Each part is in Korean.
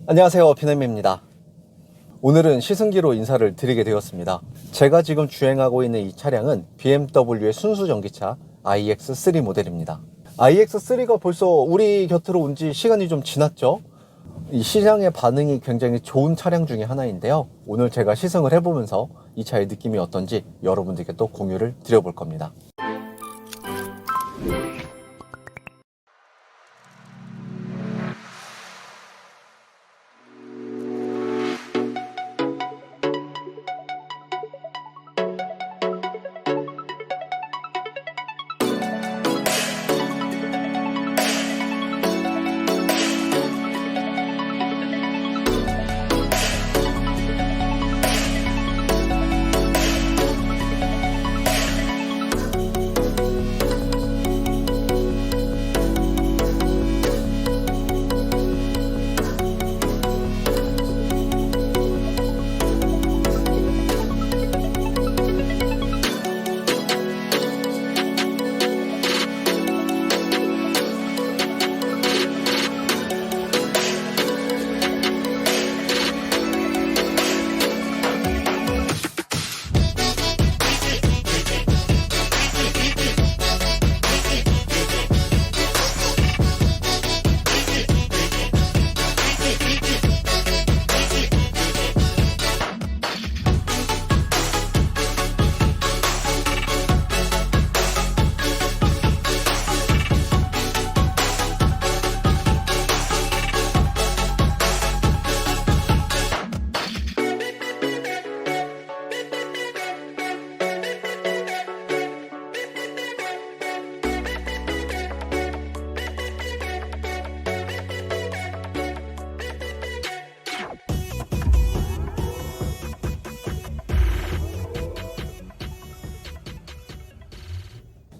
안녕하세요, 피네미입니다. 오늘은 시승기로 인사를 드리게 되었습니다. 제가 지금 주행하고 있는 이 차량은 BMW의 순수 전기차 iX3 모델입니다. iX3가 벌써 우리 곁으로 온 지 시간이 좀 지났죠? 이 시장의 반응이 굉장히 좋은 차량 중에 하나인데요. 오늘 제가 시승을 해보면서 이 차의 느낌이 어떤지 여러분들께 또 공유를 드려볼 겁니다.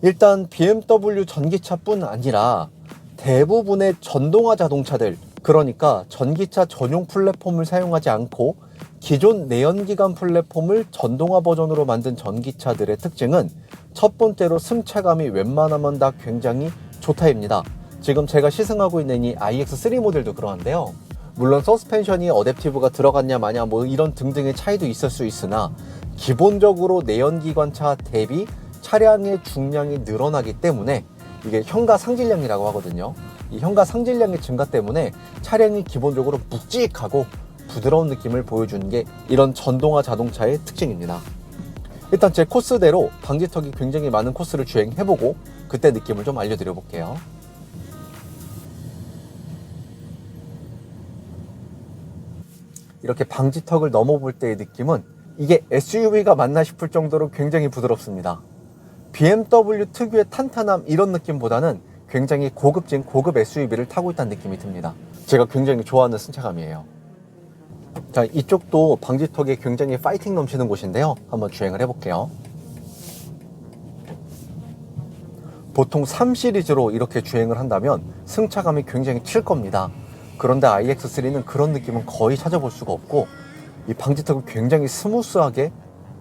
일단 BMW 전기차뿐 아니라 대부분의 전동화 자동차들, 그러니까 전기차 전용 플랫폼을 사용하지 않고 기존 내연기관 플랫폼을 전동화 버전으로 만든 전기차들의 특징은 첫 번째로 승차감이 웬만하면 다 굉장히 좋다입니다. 지금 제가 시승하고 있는 이 iX3 모델도 그러한데요. 물론 서스펜션이 어댑티브가 들어갔냐 마냐 뭐 이런 등등의 차이도 있을 수 있으나 기본적으로 내연기관차 대비 차량의 중량이 늘어나기 때문에 이게 현가 상질량이라고 하거든요. 이 현가 상질량의 증가 때문에 차량이 기본적으로 묵직하고 부드러운 느낌을 보여주는 게 이런 전동화 자동차의 특징입니다. 일단 제 코스대로 방지턱이 굉장히 많은 코스를 주행해보고 그때 느낌을 좀 알려드려 볼게요. 이렇게 방지턱을 넘어볼 때의 느낌은 이게 SUV가 맞나 싶을 정도로 굉장히 부드럽습니다. BMW 특유의 탄탄함 이런 느낌보다는 굉장히 고급진 고급 SUV를 타고 있다는 느낌이 듭니다. 제가 굉장히 좋아하는 승차감이에요. 자, 이쪽도 방지턱에 굉장히 파이팅 넘치는 곳인데요. 한번 주행을 해볼게요. 보통 3 시리즈로 이렇게 주행을 한다면 승차감이 굉장히 칠 겁니다. 그런데 iX3는 그런 느낌은 거의 찾아볼 수가 없고 이 방지턱을 굉장히 스무스하게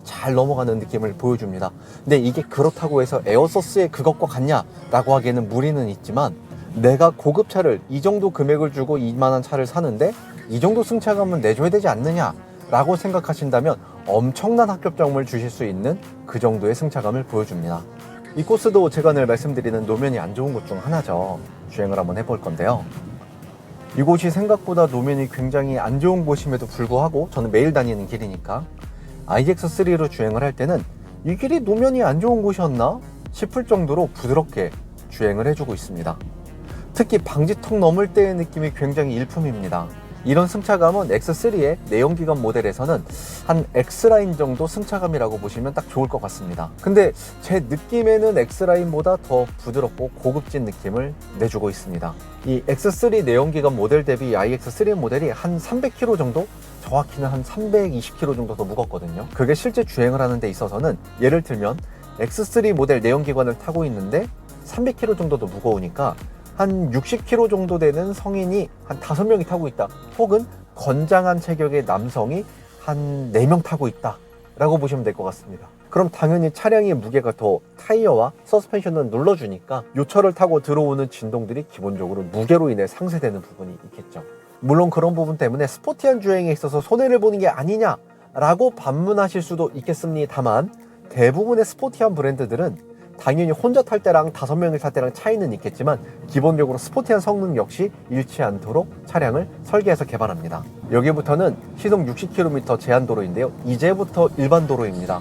잘 넘어가는 느낌을 보여줍니다. 근데 이게 그렇다고 해서 에어서스의 그것과 같냐 라고 하기에는 무리는 있지만 내가 고급차를 이 정도 금액을 주고 이만한 차를 사는데 이 정도 승차감은 내줘야 되지 않느냐 라고 생각하신다면 엄청난 합격점을 주실 수 있는 그 정도의 승차감을 보여줍니다. 이 코스도 제가 늘 말씀드리는 노면이 안 좋은 곳 중 하나죠. 주행을 한번 해볼 건데요. 이곳이 생각보다 노면이 굉장히 안 좋은 곳임에도 불구하고 저는 매일 다니는 길이니까 iX3로 주행을 할 때는 이 길이 노면이 안 좋은 곳이었나 싶을 정도로 부드럽게 주행을 해주고 있습니다. 특히 방지턱 넘을 때의 느낌이 굉장히 일품입니다. 이런 승차감은 X3의 내연기관 모델에서는 한 X라인 정도 승차감이라고 보시면 딱 좋을 것 같습니다. 근데 제 느낌에는 X라인보다 더 부드럽고 고급진 느낌을 내주고 있습니다. 이 X3 내연기관 모델 대비 iX3 모델이 한 300kg 정도? 정확히는 한 320kg 정도 더 무겁거든요. 그게 실제 주행을 하는 데 있어서는 예를 들면 X3 모델 내연기관을 타고 있는데 300kg 정도 더 무거우니까 한 60kg 정도 되는 성인이 한 5명이 타고 있다, 혹은 건장한 체격의 남성이 한 4명 타고 있다 라고 보시면 될 것 같습니다. 그럼 당연히 차량의 무게가 더 타이어와 서스펜션을 눌러주니까 요 차를 타고 들어오는 진동들이 기본적으로 무게로 인해 상쇄되는 부분이 있겠죠. 물론 그런 부분 때문에 스포티한 주행에 있어서 손해를 보는 게 아니냐라고 반문하실 수도 있겠습니다만, 대부분의 스포티한 브랜드들은 당연히 혼자 탈 때랑 5명이 탈 때랑 차이는 있겠지만 기본적으로 스포티한 성능 역시 잃지 않도록 차량을 설계해서 개발합니다. 여기부터는 시속 60km 제한 도로인데요, 이제부터 일반 도로입니다.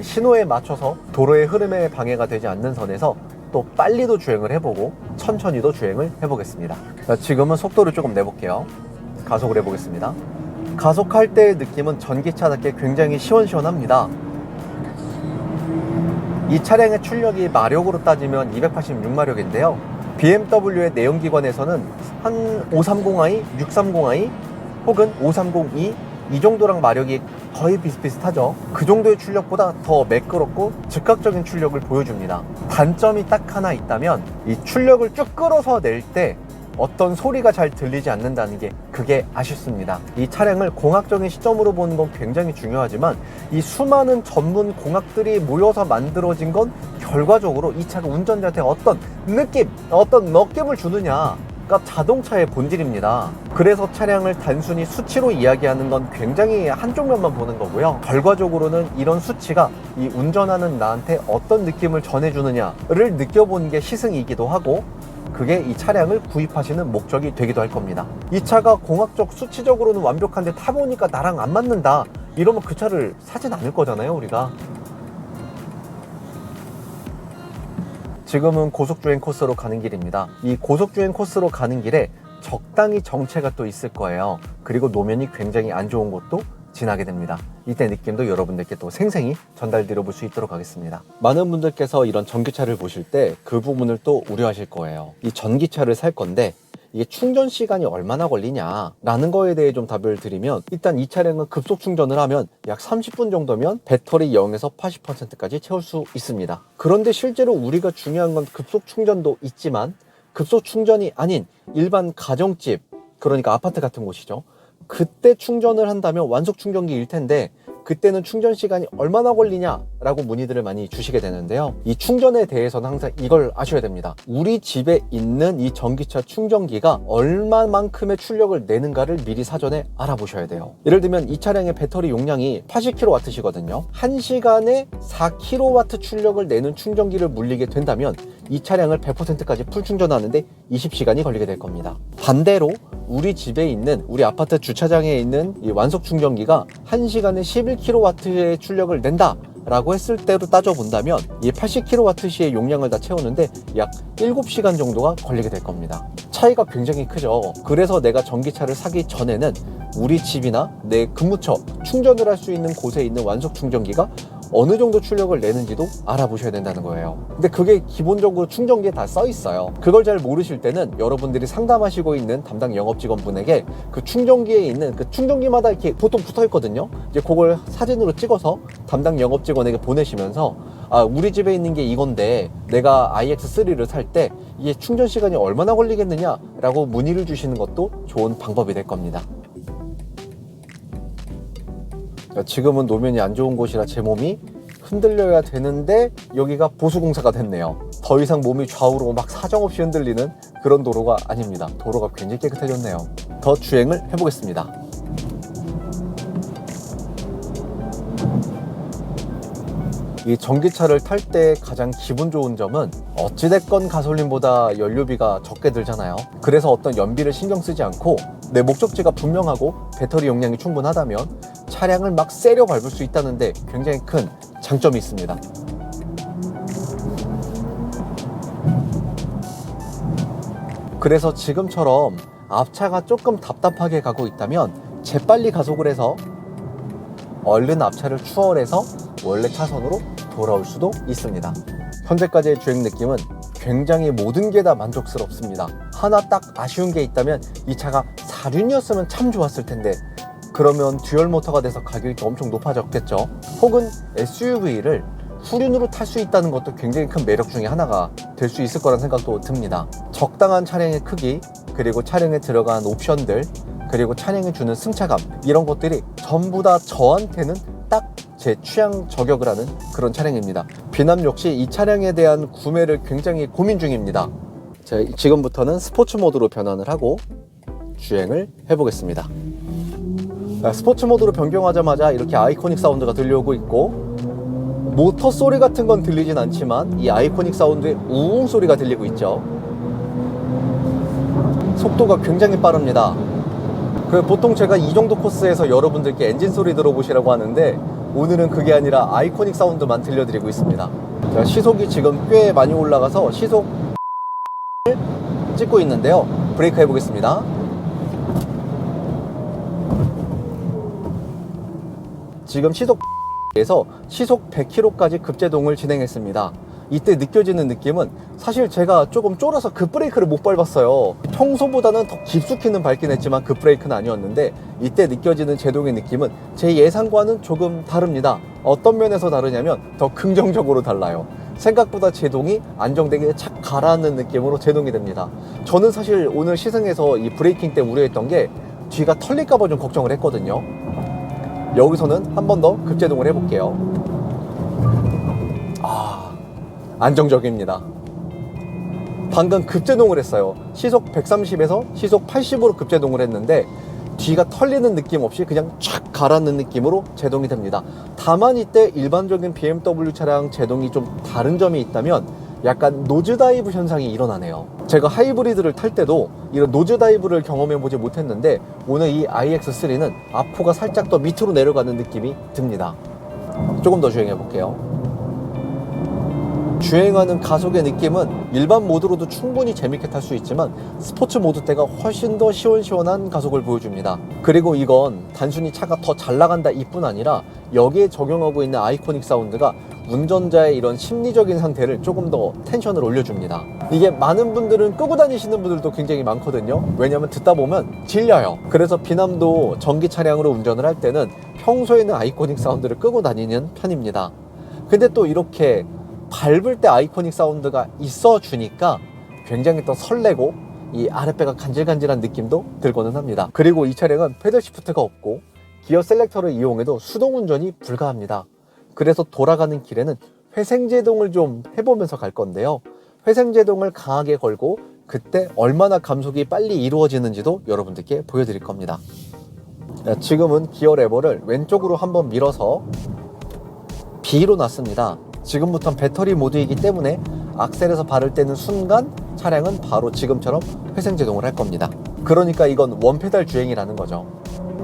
신호에 맞춰서 도로의 흐름에 방해가 되지 않는 선에서 또 빨리도 주행을 해보고 천천히도 주행을 해보겠습니다. 자, 지금은 속도를 조금 내볼게요. 가속을 해보겠습니다. 가속할 때의 느낌은 전기차답게 굉장히 시원시원합니다. 이 차량의 출력이 마력으로 따지면 286마력인데요 BMW의 내연기관에서는 한 530i, 630i 혹은 530e 이 정도랑 마력이 거의 비슷비슷하죠. 그 정도의 출력보다 더 매끄럽고 즉각적인 출력을 보여줍니다. 단점이 딱 하나 있다면 이 출력을 쭉 끌어서 낼 때 어떤 소리가 잘 들리지 않는다는 게, 그게 아쉽습니다. 이 차량을 공학적인 시점으로 보는 건 굉장히 중요하지만 이 수많은 전문 공학들이 모여서 만들어진 건 결과적으로 이 차가 운전자한테 어떤 느낌, 어떤 느낌을 주느냐가 자동차의 본질입니다. 그래서 차량을 단순히 수치로 이야기하는 건 굉장히 한쪽 면만 보는 거고요, 결과적으로는 이런 수치가 이 운전하는 나한테 어떤 느낌을 전해주느냐를 느껴보는 게 시승이기도 하고, 그게 이 차량을 구입하시는 목적이 되기도 할 겁니다. 이 차가 공학적 수치적으로는 완벽한데 타보니까 나랑 안 맞는다 이러면 그 차를 사진 않을 거잖아요, 우리가. 지금은 고속주행 코스로 가는 길입니다. 이 고속주행 코스로 가는 길에 적당히 정체가 또 있을 거예요. 그리고 노면이 굉장히 안 좋은 곳도 지나게 됩니다. 이때 느낌도 여러분들께 또 생생히 전달드려 볼 수 있도록 하겠습니다. 많은 분들께서 이런 전기차를 보실 때 그 부분을 또 우려하실 거예요. 이 전기차를 살 건데 이게 충전 시간이 얼마나 걸리냐 라는 거에 대해 좀 답을 드리면, 일단 이 차량은 급속 충전을 하면 약 30분 정도면 배터리 0에서 80%까지 채울 수 있습니다. 그런데 실제로 우리가 중요한 건 급속 충전도 있지만 급속 충전이 아닌 일반 가정집, 그러니까 아파트 같은 곳이죠. 그때 충전을 한다면 완속 충전기일 텐데 그때는 충전 시간이 얼마나 걸리냐라고 문의들을 많이 주시게 되는데요, 이 충전에 대해서는 항상 이걸 아셔야 됩니다. 우리 집에 있는 이 전기차 충전기가 얼마만큼의 출력을 내는가를 미리 사전에 알아보셔야 돼요. 예를 들면 이 차량의 배터리 용량이 80kW시거든요 1시간에 4kW 출력을 내는 충전기를 물리게 된다면 이 차량을 100%까지 풀 충전하는데 20시간이 걸리게 될 겁니다. 반대로 우리 집에 있는, 우리 아파트 주차장에 있는 이 완속 충전기가 1시간에 11kW의 출력을 낸다 라고 했을 때로 따져본다면 이 80kW의 용량을 다 채우는데 약 7시간 정도가 걸리게 될 겁니다. 차이가 굉장히 크죠. 그래서 내가 전기차를 사기 전에는 우리 집이나 내 근무처, 충전을 할 수 있는 곳에 있는 완속 충전기가 어느 정도 출력을 내는지도 알아보셔야 된다는 거예요. 근데 그게 기본적으로 충전기에 다 써 있어요. 그걸 잘 모르실 때는 여러분들이 상담하시고 있는 담당 영업직원분에게 그 충전기에 있는, 그 충전기마다 이렇게 보통 붙어 있거든요. 이제 그걸 사진으로 찍어서 담당 영업직원에게 보내시면서, 아, 우리 집에 있는 게 이건데 내가 iX3를 살 때 이게 충전 시간이 얼마나 걸리겠느냐 라고 문의를 주시는 것도 좋은 방법이 될 겁니다. 지금은 노면이 안 좋은 곳이라 제 몸이 흔들려야 되는데 여기가 보수공사가 됐네요. 더 이상 몸이 좌우로 막 사정없이 흔들리는 그런 도로가 아닙니다. 도로가 굉장히 깨끗해졌네요. 더 주행을 해보겠습니다. 이 전기차를 탈 때 가장 기분 좋은 점은 어찌됐건 가솔린보다 연료비가 적게 들잖아요. 그래서 어떤 연비를 신경 쓰지 않고 내 목적지가 분명하고 배터리 용량이 충분하다면 차량을 막 세려 밟을 수 있다는데 굉장히 큰 장점이 있습니다. 그래서 지금처럼 앞차가 조금 답답하게 가고 있다면 재빨리 가속을 해서 얼른 앞차를 추월해서 원래 차선으로 돌아올 수도 있습니다. 현재까지의 주행 느낌은 굉장히 모든 게 다 만족스럽습니다. 하나 딱 아쉬운 게 있다면 이 차가 4륜이었으면 참 좋았을 텐데, 그러면 듀얼 모터가 돼서 가격이 또 엄청 높아졌겠죠. 혹은 SUV를 후륜으로 탈 수 있다는 것도 굉장히 큰 매력 중에 하나가 될 수 있을 거란 생각도 듭니다. 적당한 차량의 크기, 그리고 차량에 들어간 옵션들, 그리고 차량이 주는 승차감, 이런 것들이 전부 다 저한테는 딱 제 취향 저격을 하는 그런 차량입니다. 비남 역시 이 차량에 대한 구매를 굉장히 고민 중입니다. 자, 지금부터는 스포츠 모드로 변환을 하고 주행을 해보겠습니다. 스포츠 모드로 변경하자마자 이렇게 아이코닉 사운드가 들려오고 있고, 모터 소리 같은 건 들리진 않지만 이 아이코닉 사운드의 우웅 소리가 들리고 있죠. 속도가 굉장히 빠릅니다. 보통 제가 이 정도 코스에서 여러분들께 엔진 소리 들어보시라고 하는데, 오늘은 그게 아니라 아이코닉 사운드만 들려드리고 있습니다. 자, 시속이 지금 꽤 많이 올라가서 시속 찍고 있는데요. 브레이크 해보겠습니다. 지금 시속에서 시속 100km까지 급제동을 진행했습니다. 이때 느껴지는 느낌은, 사실 제가 조금 쫄아서 급브레이크를 못 밟았어요. 평소보다는 더 깊숙이는 밟긴 했지만 급브레이크는 아니었는데, 이때 느껴지는 제동의 느낌은 제 예상과는 조금 다릅니다. 어떤 면에서 다르냐면 더 긍정적으로 달라요. 생각보다 제동이 안정되게 착 가라앉는 느낌으로 제동이 됩니다. 저는 사실 오늘 시승에서 이 브레이킹 때 우려했던 게 뒤가 털릴까봐 좀 걱정을 했거든요. 여기서는 한 번 더 급제동을 해볼게요. 안정적입니다. 방금 급제동을 했어요. 시속 130에서 시속 80으로 급제동을 했는데 뒤가 털리는 느낌 없이 그냥 촥 가라앉는 느낌으로 제동이 됩니다. 다만 이때 일반적인 BMW 차량 제동이 좀 다른 점이 있다면 약간 노즈다이브 현상이 일어나네요. 제가 하이브리드를 탈 때도 이런 노즈다이브를 경험해보지 못했는데, 오늘 이 iX3는 앞호가 살짝 더 밑으로 내려가는 느낌이 듭니다. 조금 더 주행해볼게요. 주행하는 가속의 느낌은 일반 모드로도 충분히 재밌게 탈 수 있지만 스포츠 모드 때가 훨씬 더 시원시원한 가속을 보여줍니다. 그리고 이건 단순히 차가 더 잘 나간다 이뿐 아니라 여기에 적용하고 있는 아이코닉 사운드가 운전자의 이런 심리적인 상태를 조금 더 텐션을 올려줍니다. 이게 많은 분들은 끄고 다니시는 분들도 굉장히 많거든요. 왜냐면 듣다 보면 질려요. 그래서 비남도 전기 차량으로 운전을 할 때는 평소에는 아이코닉 사운드를 끄고 다니는 편입니다. 근데 또 이렇게 밟을 때 아이코닉 사운드가 있어 주니까 굉장히 더 설레고 이 아랫배가 간질간질한 느낌도 들고는 합니다. 그리고 이 차량은 패들 시프트가 없고 기어 셀렉터를 이용해도 수동 운전이 불가합니다. 그래서 돌아가는 길에는 회생제동을 좀 해보면서 갈 건데요. 회생제동을 강하게 걸고 그때 얼마나 감속이 빨리 이루어지는지도 여러분들께 보여드릴 겁니다. 지금은 기어 레버를 왼쪽으로 한번 밀어서 B로 놨습니다. 지금부터는 배터리 모드이기 때문에 악셀에서 발을 떼는 순간 차량은 바로 지금처럼 회생제동을 할 겁니다. 그러니까 이건 원페달 주행이라는 거죠.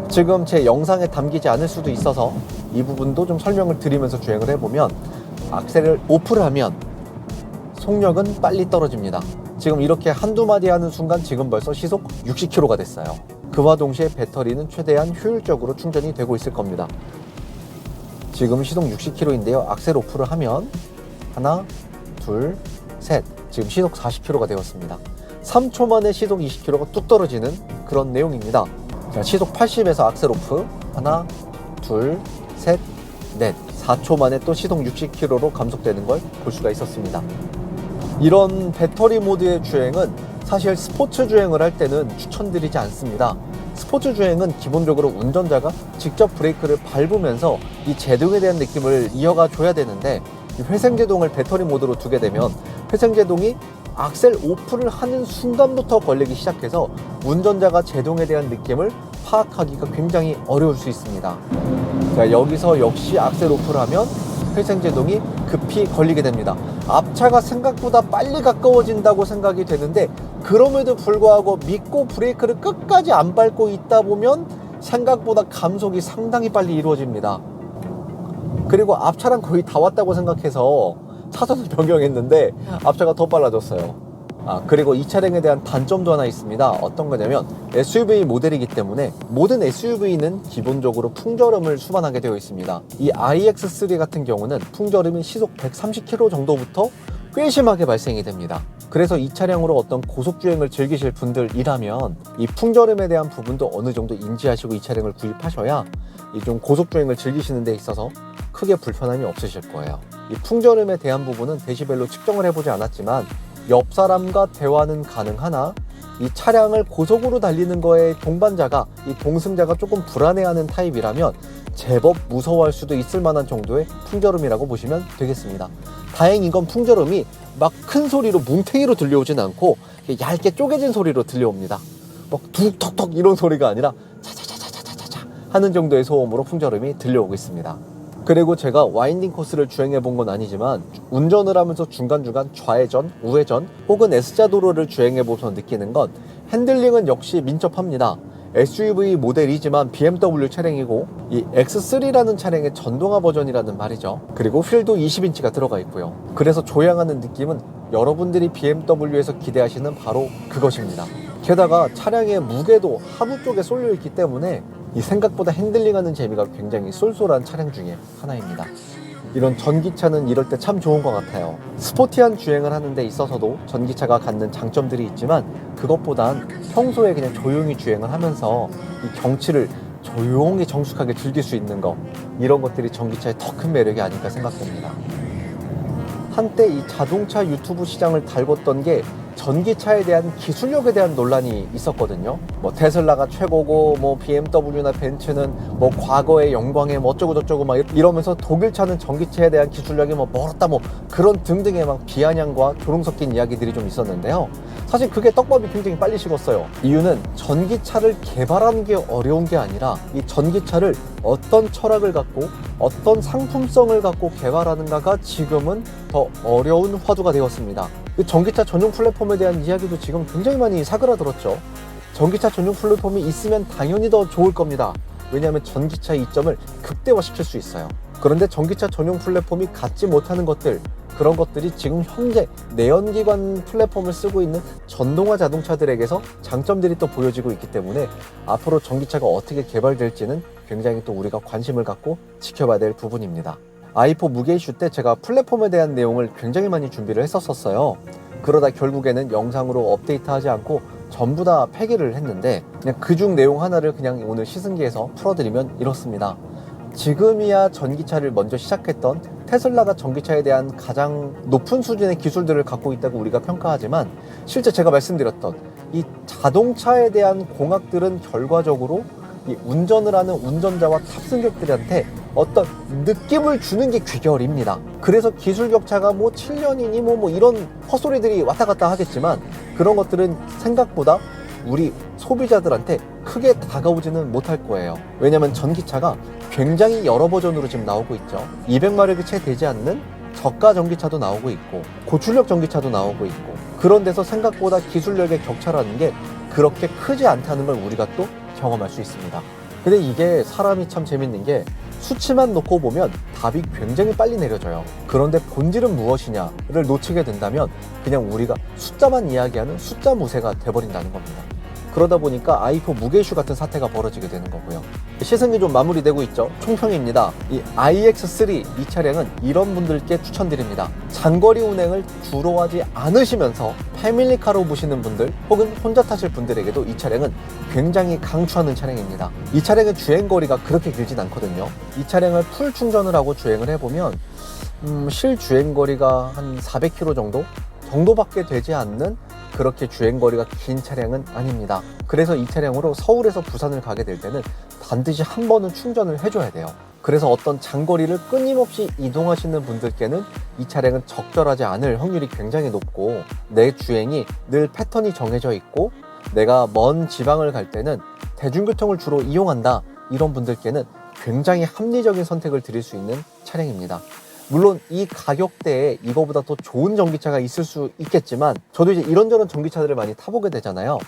지금 제 영상에 담기지 않을 수도 있어서 이 부분도 좀 설명을 드리면서 주행을 해보면, 악셀을 오프를 하면 속력은 빨리 떨어집니다. 지금 이렇게 한두 마디 하는 순간 지금 벌써 시속 60km가 됐어요. 그와 동시에 배터리는 최대한 효율적으로 충전이 되고 있을 겁니다. 지금 시속 60km인데요. 악셀 오프를 하면 하나, 둘, 셋. 지금 시속 40km가 되었습니다. 3초 만에 시속 20km가 뚝 떨어지는 그런 내용입니다. 자, 시속 80에서 악셀 오프. 하나, 둘, 셋, 넷. 4초 만에 또 시속 60km로 감속되는 걸 볼 수가 있었습니다. 이런 배터리 모드의 주행은 사실 스포츠 주행을 할 때는 추천드리지 않습니다. 스포츠 주행은 기본적으로 운전자가 직접 브레이크를 밟으면서 이 제동에 대한 느낌을 이어가 줘야 되는데, 이 회생제동을 배터리 모드로 두게 되면 회생제동이 악셀 오프를 하는 순간부터 걸리기 시작해서 운전자가 제동에 대한 느낌을 파악하기가 굉장히 어려울 수 있습니다. 자, 여기서 역시 악셀 오프를 하면 회생제동이 급히 걸리게 됩니다. 앞차가 생각보다 빨리 가까워진다고 생각이 되는데, 그럼에도 불구하고 믿고 브레이크를 끝까지 안 밟고 있다 보면 생각보다 감속이 상당히 빨리 이루어집니다. 그리고 앞차랑 거의 다 왔다고 생각해서 차선을 변경했는데 앞차가 더 빨라졌어요. 그리고 이 차량에 대한 단점도 하나 있습니다. 어떤 거냐면 SUV 모델이기 때문에 모든 SUV는 기본적으로 풍절음을 수반하게 되어 있습니다. 이 iX3 같은 경우는 풍절음이 시속 130km 정도부터 꽤 심하게 발생이 됩니다. 그래서 이 차량으로 어떤 고속주행을 즐기실 분들이라면 이 풍절음에 대한 부분도 어느 정도 인지하시고 이 차량을 구입하셔야 이 좀 고속주행을 즐기시는 데 있어서 크게 불편함이 없으실 거예요. 이 풍절음에 대한 부분은 데시벨로 측정을 해보지 않았지만 옆 사람과 대화는 가능하나 이 차량을 고속으로 달리는 거에 동반자가, 이 동승자가 조금 불안해하는 타입이라면 제법 무서워할 수도 있을 만한 정도의 풍절음이라고 보시면 되겠습니다. 다행인 건 풍절음이 막 큰 소리로 뭉탱이로 들려오진 않고 얇게 쪼개진 소리로 들려옵니다. 막 툭툭툭 이런 소리가 아니라 차차차차차차차 하는 정도의 소음으로 풍절음이 들려오고 있습니다. 그리고 제가 와인딩 코스를 주행해 본 건 아니지만 운전을 하면서 중간중간 좌회전, 우회전 혹은 S자 도로를 주행해 보면서 느끼는 건 핸들링은 역시 민첩합니다. SUV 모델이지만 BMW 차량이고 이 X3라는 차량의 전동화 버전이라는 말이죠. 그리고 휠도 20인치가 들어가 있고요. 그래서 조향하는 느낌은 여러분들이 BMW에서 기대하시는 바로 그것입니다. 게다가 차량의 무게도 하부 쪽에 쏠려 있기 때문에 이 생각보다 핸들링하는 재미가 굉장히 쏠쏠한 차량 중에 하나입니다. 이런 전기차는 이럴 때 참 좋은 것 같아요. 스포티한 주행을 하는 데 있어서도 전기차가 갖는 장점들이 있지만 그것보단 평소에 그냥 조용히 주행을 하면서 이 경치를 조용히 정숙하게 즐길 수 있는 거, 이런 것들이 전기차의 더 큰 매력이 아닐까 생각됩니다. 한때 이 자동차 유튜브 시장을 달궜던 게 전기차에 대한 기술력에 대한 논란이 있었거든요. 뭐 테슬라가 최고고 뭐 BMW나 벤츠는 뭐 과거의 영광에 뭐 어쩌고 저쩌고 막 이러면서 독일차는 전기차에 대한 기술력이 뭐 멀었다 뭐 그런 등등의 막 비아냥과 조롱 섞인 이야기들이 좀 있었는데요. 사실 그게 떡밥이 굉장히 빨리 식었어요. 이유는 전기차를 개발하는 게 어려운 게 아니라 이 전기차를 어떤 철학을 갖고 어떤 상품성을 갖고 개발하는가가 지금은 더 어려운 화두가 되었습니다. 전기차 전용 플랫폼에 대한 이야기도 지금 굉장히 많이 사그라들었죠. 전기차 전용 플랫폼이 있으면 당연히 더 좋을 겁니다. 왜냐하면 전기차의 이점을 극대화시킬 수 있어요. 그런데 전기차 전용 플랫폼이 갖지 못하는 것들, 그런 것들이 지금 현재 내연기관 플랫폼을 쓰고 있는 전동화 자동차들에게서 장점들이 또 보여지고 있기 때문에 앞으로 전기차가 어떻게 개발될지는 굉장히 또 우리가 관심을 갖고 지켜봐야 될 부분입니다. i4 무게 이슈 때 제가 플랫폼에 대한 내용을 굉장히 많이 준비를 했었어요. 그러다 결국에는 영상으로 업데이트하지 않고 전부 다 폐기를 했는데 그냥 그중 내용 하나를 그냥 오늘 시승기에서 풀어드리면 이렇습니다. 지금이야 전기차를 먼저 시작했던 테슬라가 전기차에 대한 가장 높은 수준의 기술들을 갖고 있다고 우리가 평가하지만 실제 제가 말씀드렸던 이 자동차에 대한 공학들은 결과적으로 이 운전을 하는 운전자와 탑승객들한테 어떤 느낌을 주는 게 귀결입니다. 그래서 기술 격차가 뭐 7년이니 뭐 이런 헛소리들이 왔다 갔다 하겠지만 그런 것들은 생각보다 우리 소비자들한테 크게 다가오지는 못할 거예요. 왜냐면 전기차가 굉장히 여러 버전으로 지금 나오고 있죠. 200마력이 채 되지 않는 저가 전기차도 나오고 있고 고출력 전기차도 나오고 있고 그런 데서 생각보다 기술력의 격차라는 게 그렇게 크지 않다는 걸 우리가 또 경험할 수 있습니다. 근데 이게 사람이 참 재밌는 게 수치만 놓고 보면 답이 굉장히 빨리 내려져요. 그런데 본질은 무엇이냐를 놓치게 된다면 그냥 우리가 숫자만 이야기하는 숫자 무새가 돼버린다는 겁니다. 그러다 보니까 i4 무게 이슈 같은 사태가 벌어지게 되는 거고요. 시승이 좀 마무리되고 있죠. 총평입니다. 이 iX3 이 차량은 이런 분들께 추천드립니다. 장거리 운행을 주로 하지 않으시면서 패밀리카로 보시는 분들 혹은 혼자 타실 분들에게도 이 차량은 굉장히 강추하는 차량입니다. 이 차량의 주행거리가 그렇게 길진 않거든요. 이 차량을 풀 충전을 하고 주행을 해보면 실 주행거리가 한 400km 정도밖에 되지 않는 그렇게 주행거리가 긴 차량은 아닙니다. 그래서 이 차량으로 서울에서 부산을 가게 될 때는 반드시 한 번은 충전을 해줘야 돼요. 그래서 어떤 장거리를 끊임없이 이동하시는 분들께는 이 차량은 적절하지 않을 확률이 굉장히 높고 내 주행이 늘 패턴이 정해져 있고 내가 먼 지방을 갈 때는 대중교통을 주로 이용한다 이런 분들께는 굉장히 합리적인 선택을 드릴 수 있는 차량입니다. 물론 이 가격대에 이거보다 더 좋은 전기차가 있을 수 있겠지만 저도 이제 이런저런 전기차들을 많이 타보게 되잖아요.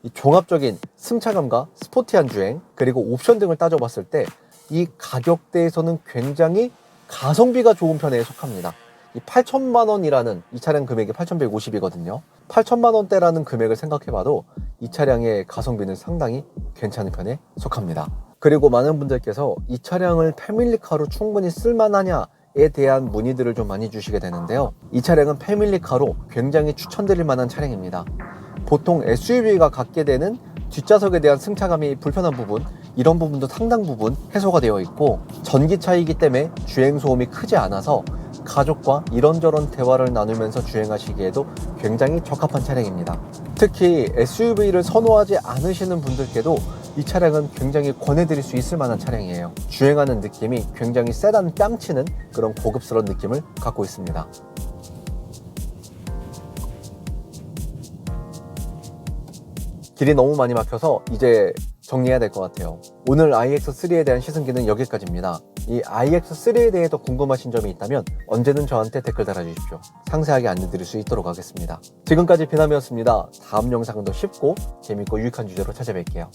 이 종합적인 승차감과 스포티한 주행 그리고 옵션 등을 따져봤을 때 이 가격대에서는 굉장히 가성비가 좋은 편에 속합니다. 이 8천만 원이라는 이 차량 금액이 8,150이거든요. 8천만 원대라는 금액을 생각해봐도 이 차량의 가성비는 상당히 괜찮은 편에 속합니다. 그리고 많은 분들께서 이 차량을 패밀리카로 충분히 쓸만하냐에 대한 문의들을 좀 많이 주시게 되는데요. 이 차량은 패밀리카로 굉장히 추천드릴 만한 차량입니다. 보통 SUV가 갖게 되는 뒷좌석에 대한 승차감이 불편한 부분 이런 부분도 상당 부분 해소가 되어 있고 전기차이기 때문에 주행소음이 크지 않아서 가족과 이런저런 대화를 나누면서 주행하시기에도 굉장히 적합한 차량입니다. 특히 SUV를 선호하지 않으시는 분들께도 이 차량은 굉장히 권해드릴 수 있을 만한 차량이에요. 주행하는 느낌이 굉장히 세단 뺨치는 그런 고급스러운 느낌을 갖고 있습니다. 길이 너무 많이 막혀서 이제 정리해야 될 것 같아요. 오늘 IX3에 대한 시승기는 여기까지입니다. 이 IX3에 대해 더 궁금하신 점이 있다면 언제든 저한테 댓글 달아주십시오. 상세하게 안내드릴 수 있도록 하겠습니다. 지금까지 비남이었습니다. 다음 영상은 더 쉽고 재밌고 유익한 주제로 찾아뵐게요.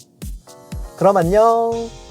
그럼 안녕!